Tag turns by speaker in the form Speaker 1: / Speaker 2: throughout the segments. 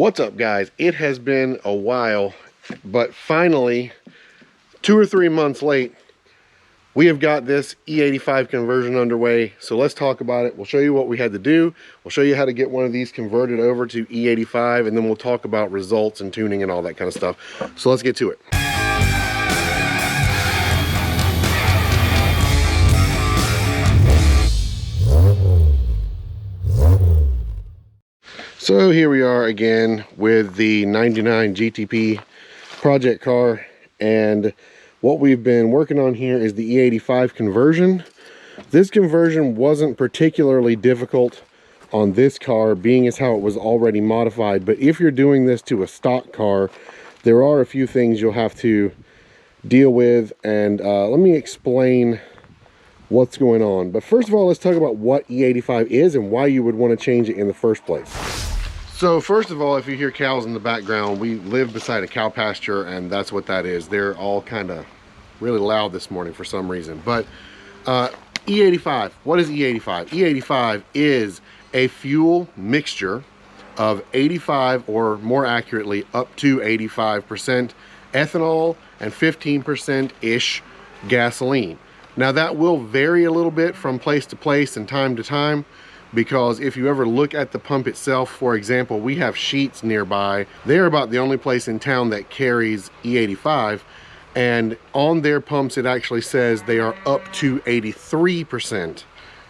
Speaker 1: What's up, guys? It has been a while, but finally, 2 or 3 months late, we have got this E85 conversion underway. So let's talk about it. We'll show you what we had to do. We'll show you how to get one of these converted over to E85, and then we'll talk about results and tuning and all that kind of stuff. So let's get to it. So here we are again with the 99 GTP project car, and what we've been working on here is the E85 conversion. This conversion wasn't particularly difficult on this car, being as how it was already modified, but if you're doing this to a stock car, there are a few things you'll have to deal with, and let me explain what's going on. But first of all, let's talk about what E85 is and why you would want to change it in the first place. So first of all, if you hear cows in the background, we live beside a cow pasture, and that's what that is. They're all kind of really loud this morning for some reason. But E85, what is E85? E85 is a fuel mixture of 85, or more accurately, up to 85% ethanol and 15%-ish gasoline. Now that will vary a little bit from place to place and time to time, because if you ever look at the pump itself, for example, we have Sheets nearby. They're about the only place in town that carries E85, and on their pumps it actually says they are up to 83%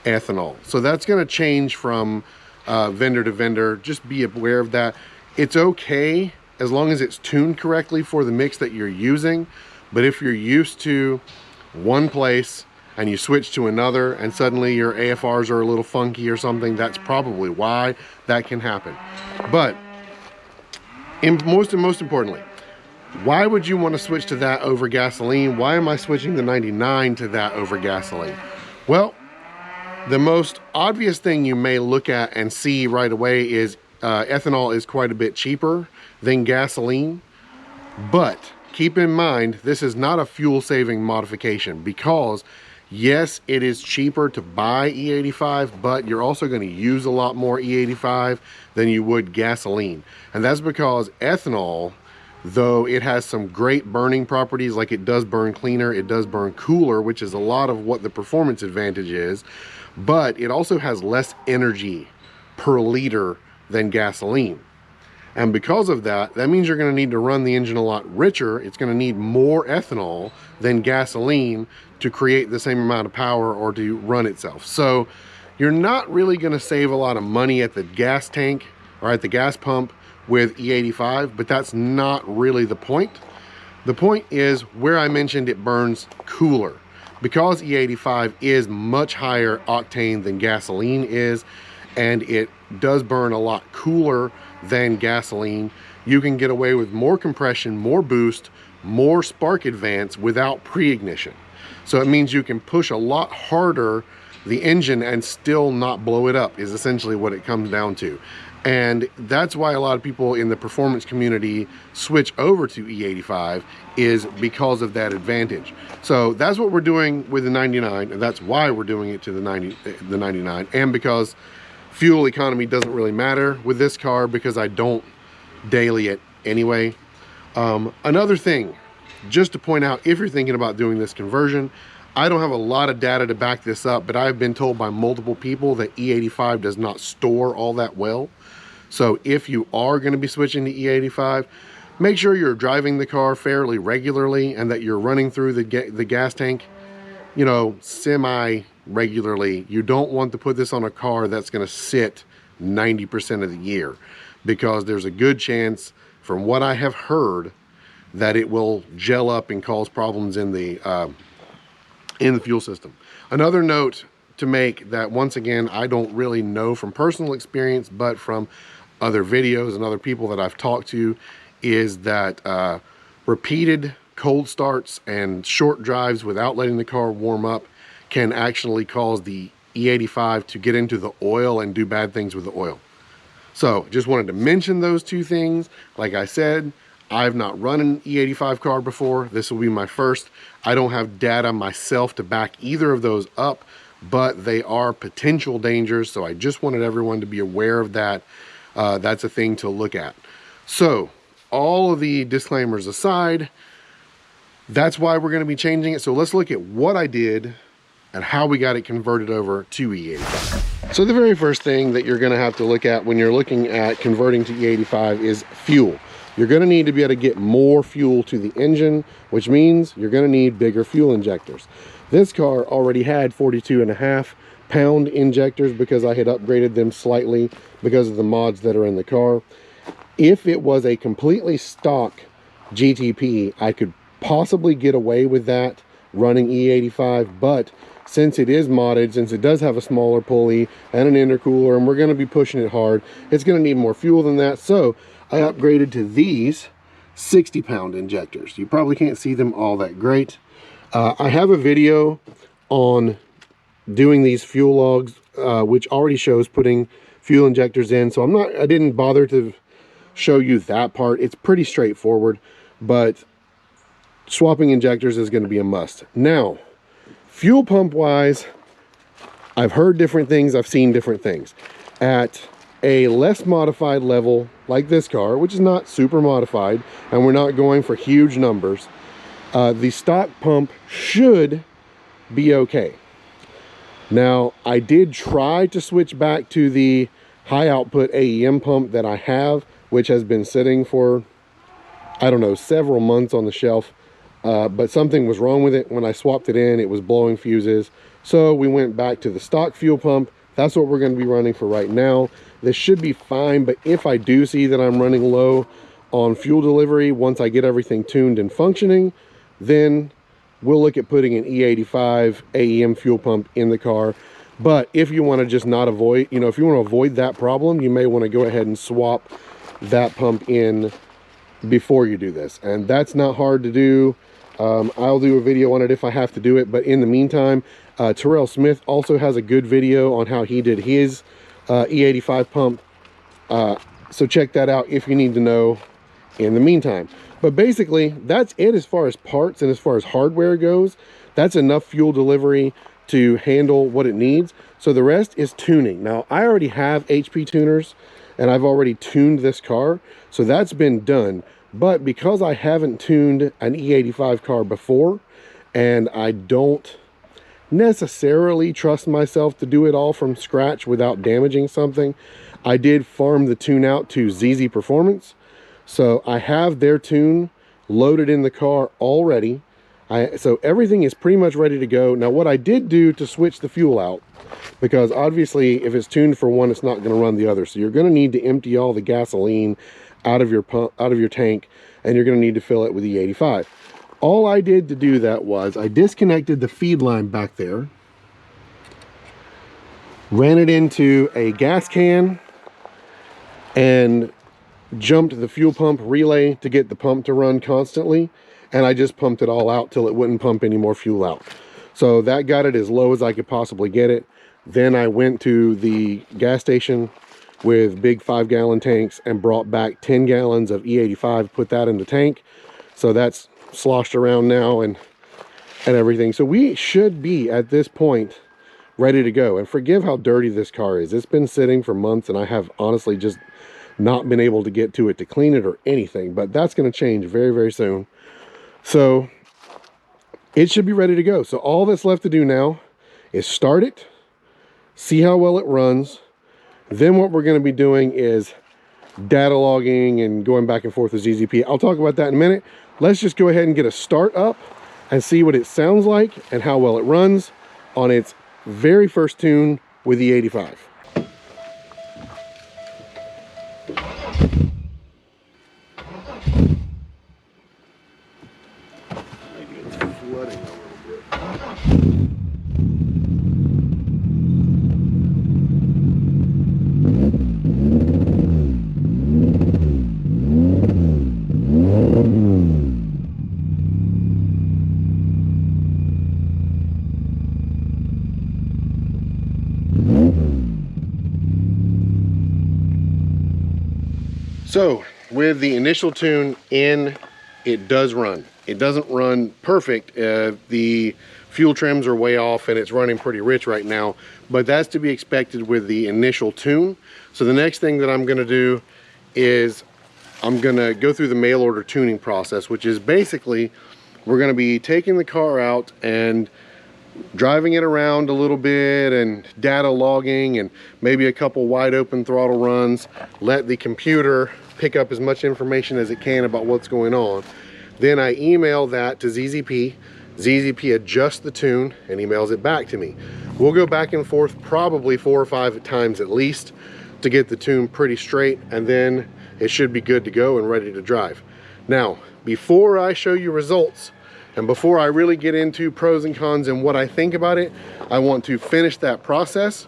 Speaker 1: ethanol. So that's going to change from vendor to vendor. Just be aware of that. It's okay as long as it's tuned correctly for the mix that you're using, but if you're used to one place and you switch to another and suddenly your AFRs are a little funky or something, that's probably why that can happen. But most importantly, why would you want to switch to that over gasoline? Why am I switching the 99 to that over gasoline? Well, the most obvious thing you may look at and see right away is ethanol is quite a bit cheaper than gasoline. But keep in mind, this is not a fuel saving modification, because yes, it is cheaper to buy E85, but you're also going to use a lot more E85 than you would gasoline. And that's because ethanol, though it has some great burning properties, like it does burn cleaner, it does burn cooler, which is a lot of what the performance advantage is, but it also has less energy per liter than gasoline. And because of that, that means you're going to need to run the engine a lot richer. It's going to need more ethanol than gasoline to create the same amount of power or to run itself. So you're not really going to save a lot of money at the gas tank or at the gas pump with E85, but that's not really the point. The point is where I mentioned it burns cooler. Because E85 is much higher octane than gasoline is, and it does burn a lot cooler than gasoline, you can get away with more compression, more boost, more spark advance without pre-ignition. So it means you can push a lot harder the engine and still not blow it up, is essentially what it comes down to. And that's why a lot of people in the performance community switch over to E85, is because of that advantage. So that's what we're doing with the 99, and that's why we're doing it to the 99, and because fuel economy doesn't really matter with this car, because I don't daily it anyway. Another thing, just to point out, if you're thinking about doing this conversion, I don't have a lot of data to back this up, but I've been told by multiple people that E85 does not store all that well. So if you are going to be switching to E85, make sure you're driving the car fairly regularly and that you're running through the gas tank, you know, semi regularly. You don't want to put this on a car that's going to sit 90% of the year, because there's a good chance, from what I have heard, that it will gel up and cause problems in the fuel system. Another note to make, that once again, I don't really know from personal experience, but from other videos and other people that I've talked to, is that repeated cold starts and short drives without letting the car warm up can actually cause the E85 to get into the oil and do bad things with the oil. So just wanted to mention those two things. Like I said, I've not run an E85 car before. This will be my first. I don't have data myself to back either of those up, but they are potential dangers. So I just wanted everyone to be aware of that. That's a thing to look at. So all of the disclaimers aside, that's why we're going to be changing it. So let's look at what I did and how we got it converted over to E85. So the very first thing that you're going to have to look at when you're looking at converting to E85 is fuel. You're going to need to be able to get more fuel to the engine, which means you're going to need bigger fuel injectors. This car already had 42.5-pound injectors because I had upgraded them slightly because of the mods that are in the car. If it was a completely stock GTP, I could possibly get away with that running E85, but since it is modded, since it does have a smaller pulley and an intercooler, and we're going to be pushing it hard, it's going to need more fuel than that. So I upgraded to these 60-pound injectors. You probably can't see them all that great. I have a video on doing these fuel logs, which already shows putting fuel injectors in, so I didn't bother to show you that part. It's pretty straightforward, but swapping injectors is going to be a must. Now, fuel pump wise, I've heard different things, I've seen different things. At a less modified level like this car, which is not super modified, and we're not going for huge numbers, the stock pump should be okay. Now, I did try to switch back to the high output AEM pump that I have, which has been sitting for, I don't know, several months on the shelf. But something was wrong with it. When I swapped it in, it was blowing fuses. So we went back to the stock fuel pump. That's what we're going to be running for right now. This should be fine, but if I do see that I'm running low on fuel delivery, once I get everything tuned and functioning, then we'll look at putting an E85 AEM fuel pump in the car. But if you want to just not avoid, if you want to avoid that problem, you may want to go ahead and swap that pump in before you do this. And that's not hard to do. I'll do a video on it if I have to do it, but in the meantime, Terrell Smith also has a good video on how he did his E85 pump, so check that out if you need to know in the meantime. But basically, that's it as far as parts and as far as hardware goes. That's enough fuel delivery to handle what it needs. So the rest is tuning. Now, I already have HP tuners, and I've already tuned this car, so that's been done. But because I haven't tuned an E85 car before, and I don't necessarily trust myself to do it all from scratch without damaging something, I did farm the tune out to ZZ Performance. So I have their tune loaded in the car already. So everything is pretty much ready to go. Now, what I did do to switch the fuel out, because obviously if it's tuned for one, it's not going to run the other. So you're going to need to empty all the gasoline out of your pump, out of your tank, and you're going to need to fill it with E85. All I did to do that was I disconnected the feed line back there, ran it into a gas can, and jumped the fuel pump relay to get the pump to run constantly, and I just pumped it all out till it wouldn't pump any more fuel out. So that got it as low as I could possibly get it. Then I went to the gas station with big 5-gallon tanks and brought back 10 gallons of E85, put that in the tank. So that's sloshed around now and everything. So we should be at this point ready to go. And forgive how dirty this car is. It's been sitting for months, and I have honestly just not been able to get to it to clean it or anything, but that's going to change very, very soon. So it should be ready to go. So all that's left to do now is start it, see how well it runs. Then what we're going to be doing is data logging and going back and forth with ZZP. I'll talk about that in a minute. Let's just go ahead and get a start up and see what it sounds like and how well it runs on its very first tune with the E85. Maybe it's flooding a little bit. So with the initial tune in, it does run. It doesn't run perfect. The fuel trims are way off and it's running pretty rich right now, but that's to be expected with the initial tune. So the next thing that I'm going to do is I'm gonna go through the mail order tuning process, which is basically we're gonna be taking the car out and driving it around a little bit and data logging and maybe a couple wide open throttle runs, let the computer pick up as much information as it can about what's going on. Then I email that to ZZP. ZZP adjusts the tune and emails it back to me. We'll go back and forth probably 4 or 5 times at least to get the tune pretty straight, and then it should be good to go and ready to drive. Now, before I show you results and before I really get into pros and cons and what I think about it, I want to finish that process,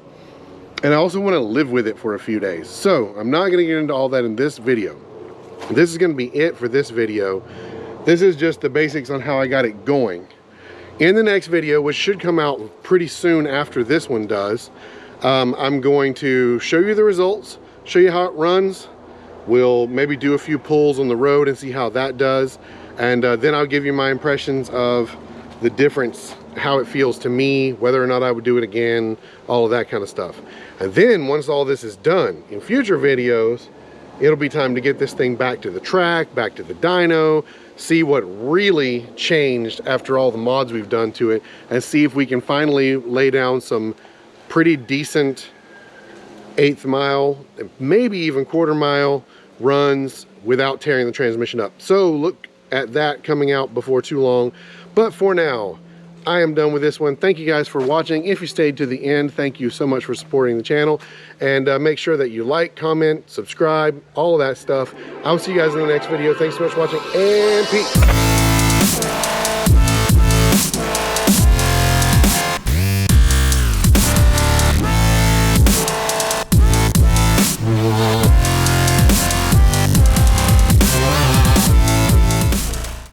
Speaker 1: and I also want to live with it for a few days. So I'm not going to get into all that in this video. This is going to be it for this video. This is just the basics on how I got it going. In the next video, which should come out pretty soon after this one does, I'm going to show you the results, show you how it runs. We'll maybe do a few pulls on the road and see how that does. And then I'll give you my impressions of the difference, how it feels to me, whether or not I would do it again, all of that kind of stuff. And then once all this is done, in future videos, it'll be time to get this thing back to the track, back to the dyno, see what really changed after all the mods we've done to it, and see if we can finally lay down some pretty decent 1/8 mile, maybe even 1/4 mile runs without tearing the transmission up. So look at that coming out before too long. But for now, I am done with this one. Thank you guys for watching. If you stayed to the end, thank you so much for supporting the channel. And make sure that you like, comment, subscribe, all of that stuff. I'll see you guys in the next video. Thanks so much for watching, and peace.